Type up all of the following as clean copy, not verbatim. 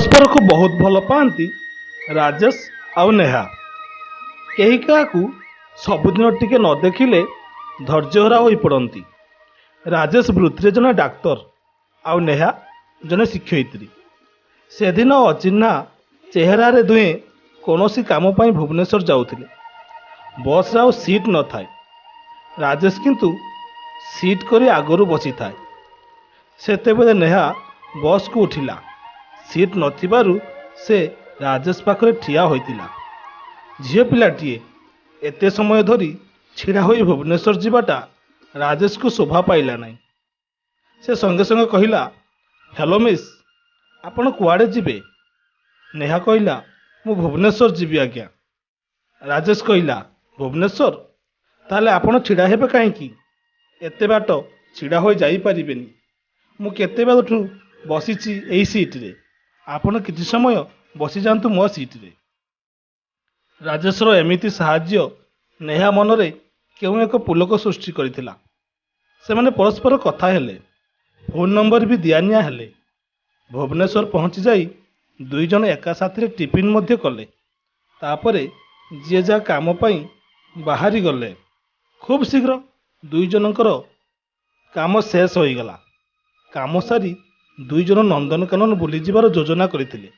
परस्पर को बहुत भल पाती राजेश आउ नेहा। कहीं क्या सबुदिन टिके न देखिले धैर्यहरा हो पड़ती। राजेश वृत्ति जने डाक्तर आउ नेहा जने शिक्षयित्री। से दिन अचिन्हा चेहरा दुहें कौन काम भुवनेश्वर जाऊले। बस रे आउ सीट न थाए। राजेश किंतु सीट करी आगरू बसी थाए। सेतेबेले नेहा बस को उठिला। सीट नथिबारु से राजेश पाखरे ठिया होइतिला। झील पिलाटीए एते समय धरी छिड़ा होई भुवनेश्वर जीवाटा राजेश को शोभा पाइला नहीं। से संगे संगे कहिला, हेलो मिस, आपण कुआड़े जीवे? नेहा कहिला, मु भुवनेश्वर जीवी आज्ञा। राजेश कहिला, भुवनेश्वर? ताले आपण छिड़ा हेबे काहेकि? एते बाट छिड़ा होई जाई परिबेनी। मु केते बेलठु बसीची एई सीट रे। आपण किछि समय बसी जांतु मो सीट रे। राजेशर एमिति साहाଯ୍ୟ नेहा मनरे केउ एक पुलक सृष्टि करिथिला। सेमाने परस्पर कथा हेले, फोन नंबर भी दियानिया हेले। भुवनेश्वर पहुंची जाई दुई जन एका साथी टिफिन मध्य कले। तापरे जे जा काम पाई बाहरी गले। खूब शीघ्र दुई जनकर काम शेष हो गला। काम सारी दुई जन नंदनकानन बुली जिबार योजना करथिले।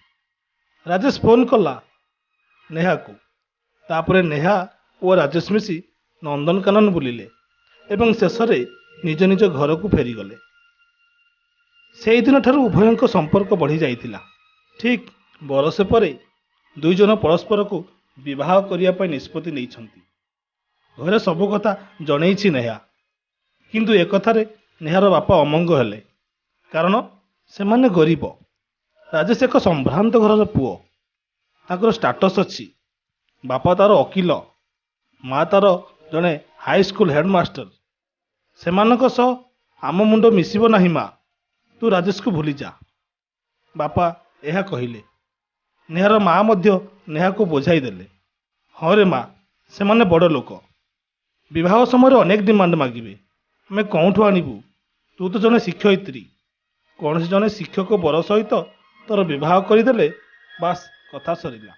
राजेश फोन कला नेहा को। तापरे नेहा और राजेश मिसी नंदनकानन बुलिले एवं शेष रे निज निज घर को फेरी गले। से दिन ठारू उभयंक संपर्क बढ़ी जाइतिला। ठीक बरसे परे दुई जन परस्पर को विवाह करिया पई निष्पत्ति नेइछंती। घरे सब कथा जणैछि नेहा। किंतु एक कथारे नेहार बापा अमंग हेले, कारण सेमाने गरीब। राजेश एक संभ्रांत घर पुओ। ताकर स्टाटस अछि। बापा तार वकील, माँ तार जड़े हाई स्कूल हेडमास्टर। सेमानक सह आम मुंड मिसिब नाही माँ, तू राजेश को भूली जा, बापा यह कहिले। नेहार माँ मध्य नेहा को बुझाई देले। हाँ रे माँ, से माने बड़ लोक, विवाह समय अनेक डिमांड मागिबे, आमे कौठु आनिबु? तू तो जने शिक्षयित्री। कौन से जने शिक्षक बर सहित तोर विवाह करदेले बास कथा सरिला।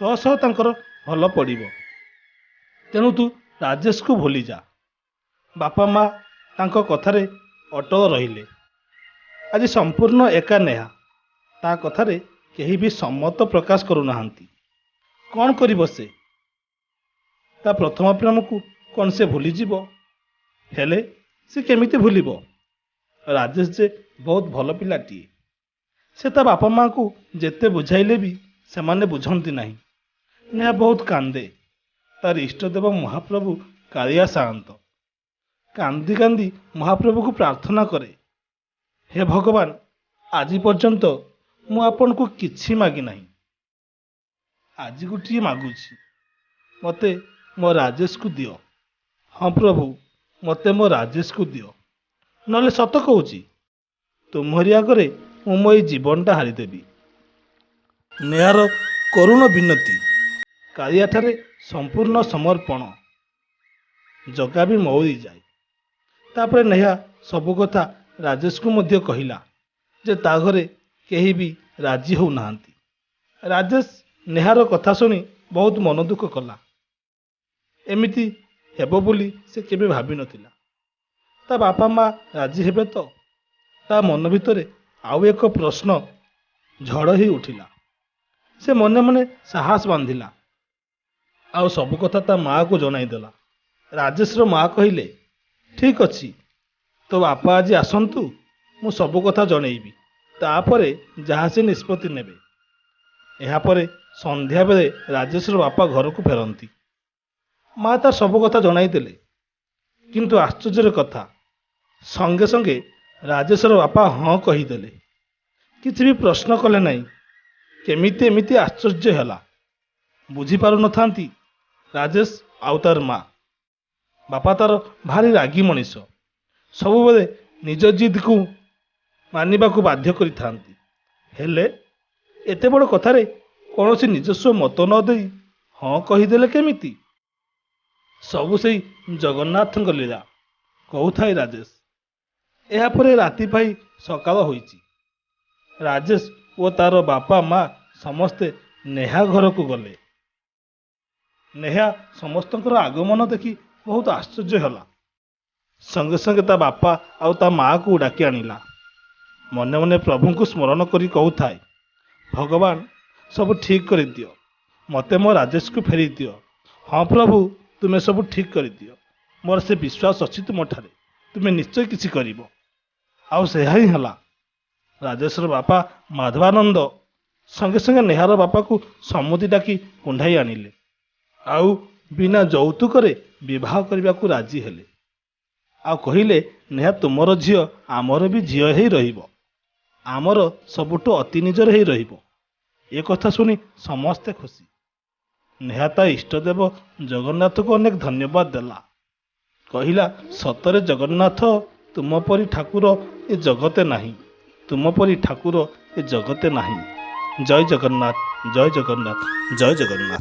तो सह तांकर भल पड़िबो। तेणु तू राजेश को भूली जा। बापा माँ तांको कथारे अटल रहिले। आज संपूर्ण एका नेहा ता कथारे केही भी सम्मत प्रकाश करू नाहंती। कौन करिबो से? ता प्रथम प्रेम को कौन से भूली जीवो? हेले से केमिति भूलिबो? राजेश जे बहुत भल पिलाटीए। से ता बापा माँ को जेते बुझाइले भी सेमाने बुझंती नहीं। नेहा बहुत कांदे। तार इष्टदेव महाप्रभु कालिया साअंत कांदी कांदी महाप्रभु को प्रार्थना करे, हे भगवान, आज पर्यंत मु आपन को किछि मागी नहीं। आज गोटे मागुछि, मते मो राजेश को दियो। हाँ प्रभु, मते मो राजेश को दियो। नले सत कहूची, तुम्हारी आगरे मु मो जीवनटा हारिदेवी। नेहार करुण विनती, कालिया ठारे संपूर्ण समर्पण। जगा भी मौरी जाए। तापरे नेहा सबु कथा राजेश को मध्य कहिला जे ता घरे केही भी राजी हो नाहंती। राजेश नेहार कथा सुनी बहुत मन दुख कला। एमिति हेबो बोली से केबे भाबी नथिला। ता बापा माँ राजी हेबे तो? ता मन भितरे आउ एक प्रश्न झड़ ही उठिला। से मने मने साहस बांधिला। आउ सबु कथा ता माँ को जनाई देला। राजेश रो माँ कहिले, ठीक अछि, तो बापा आज आसंतु, मु सबु कथा जनईबी, तापरे जहाँ से निष्पत्ति नेबे। एहा परे संध्या बेले राजेश रो बापा घर को फेरंती। माँ तार सबु कथा जनाई देले। किंतु आश्चर्यर कथा, संगे संगे राजेश रो बापा हाँ कहीदेले। किछि भी प्रश्न कले नहीं। केमिति एमिति आश्चर्य हैला। बुझी पारु नथांती राजेश आउ तार माँ। बापा तार भारी रागी मनीष, सबु बेले निज जिद को मानिबा को बाध्य करि थांती। हेले एते बड़ कथारे कौनसी निजस्व मत न देई हाँ कहीदेले केमिति? सबु सेई जगन्नाथ लीला कहूथाए राजेश। एहापरे राति पाई सकाळ होईची। राजेश ଓ ତାର ବାପା ମା ସମସ୍ତେ ନେହା ଘରକୁ ଗଲେ। ନେହା ସମସ୍ତଙ୍କର ଆଗମନ ଦେଖି ବହୁତ ଆଶ୍ଚର୍ଯ୍ୟ ହେଲା। ସଙ୍ଗେ ସଙ୍ଗେ ତା ବାପା ଆଉ ତା ମାଆକୁ ଡାକି ଆଣିଲା। ମନେ ମନେ ପ୍ରଭୁଙ୍କୁ ସ୍ମରଣ କରି କହୁଥାଏ, ଭଗବାନ ସବୁ ଠିକ୍ କରିଦିଅ, ମୋତେ ମୋ ରାଜେଶକୁ ଫେରେଇ ଦିଅ। ହଁ ପ୍ରଭୁ, ତୁମେ ସବୁ ଠିକ୍ କରିଦିଅ। ମୋର ସେ ବିଶ୍ୱାସ ଅଛି ତୁମଠାରେ, ତୁମେ ନିଶ୍ଚୟ କିଛି କରିବ। ଆଉ ସେହା ହିଁ ହେଲା। ରାଜେଶର ବାପା ମାଧବାନନ୍ଦ ସଙ୍ଗେ ସଙ୍ଗେ ନେହାର ବାପାକୁ ସମୁଦି ଡାକି କୁଣ୍ଢାଇ ଆଣିଲେ, ଆଉ ବିନା ଯୌତୁକରେ ବିବାହ କରିବାକୁ ରାଜି ହେଲେ। ଆଉ କହିଲେ, ନେହା ତୁମର ଝିଅ ଆମର ବି ଝିଅ ହେଇ ରହିବ, ଆମର ସବୁଠୁ ଅତି ନିଜର ହେଇ ରହିବ। ଏ କଥା ଶୁଣି ସମସ୍ତେ ଖୁସି। ନେହା ତା ଇଷ୍ଟଦେବ ଜଗନ୍ନାଥକୁ ଅନେକ ଧନ୍ୟବାଦ ଦେଲା। କହିଲା, ସତରେ ଜଗନ୍ନାଥ, ତୁମ ପରି ଠାକୁର ଏ ଜଗତେ ନାହିଁ, ତୁମ ପରି ଠାକୁର ଏ ଜଗତେ ନାହିଁ। ଜୟ ଜଗନ୍ନାଥ, ଜୟ ଜଗନ୍ନାଥ, ଜୟ ଜଗନ୍ନାଥ।